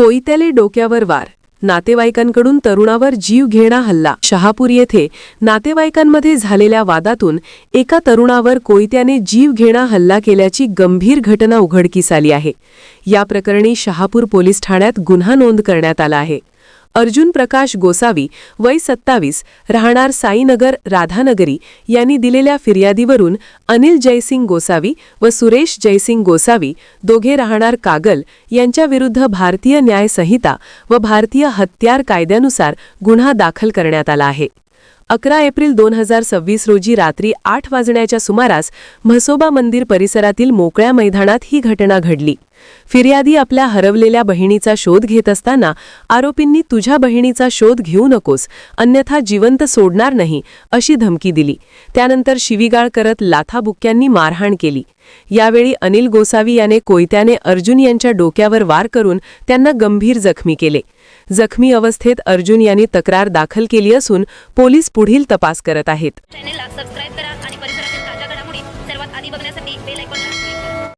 कोयत्याले डोक्यावर वार, नातेवाईकांकडून तरुणावर जीवघेणा हल्ला। शहापूर येथे नातेवाईकांमध्ये झालेल्या वादातून एका तरुणावर कोयत्याने जीवघेणा हल्ला केल्याची गंभीर घटना उघडकीस आली आहे। या प्रकरणी शहापूर पोलीस ठाण्यात गुन्हा नोंद करण्यात आला आहे। अर्जुन प्रकाश गोसावी वय 27 राहणार साईनगर राधानगरी यांनी दिलेल्या फिर्यादीवरून अनिल जयसिंग गोसावी व सुरेश जयसिंग गोसावी दोघे राहणार कागल यांच्या विरुद्ध भारतीय न्याय संहिता व भारतीय हत्यार कायद्यानुसार गुन्हा दाखल करण्यात आला आहे। 11 एप्रिल 2026 रोजी रात्री 8 वाजण्याच्या सुमारास म्हसोबा मंदिर परिसरातील मोकळ्या मैदानात ही घटना घडली। फिर्यादी आपल्या हरवलेल्या बहिणीचा शोध घेत असताना आरोपींनी तुझ्या बहिणीचा शोध घेऊ नकोस अन्यथा जिवंत सोडणार नाही अशी धमकी दिली। त्यानंतर शिवीगाळ करत लाथाबुक्क्यांनी मारहाण केली। यावेळी अनिल गोसावी याने कोयत्याने अर्जुन यांच्या डोक्यावर वार करून त्यांना गंभीर जखमी केले। जखमी अवस्थेत अर्जुन यांनी तक्रार दाखल केली असून पोलीस पुढील तपास करत आहेत। चॅनलला सबस्क्राइब करा आणि परिसरातील ताज्या घडामोडी सर्वात आधी बघण्यासाठी बेल आयकॉन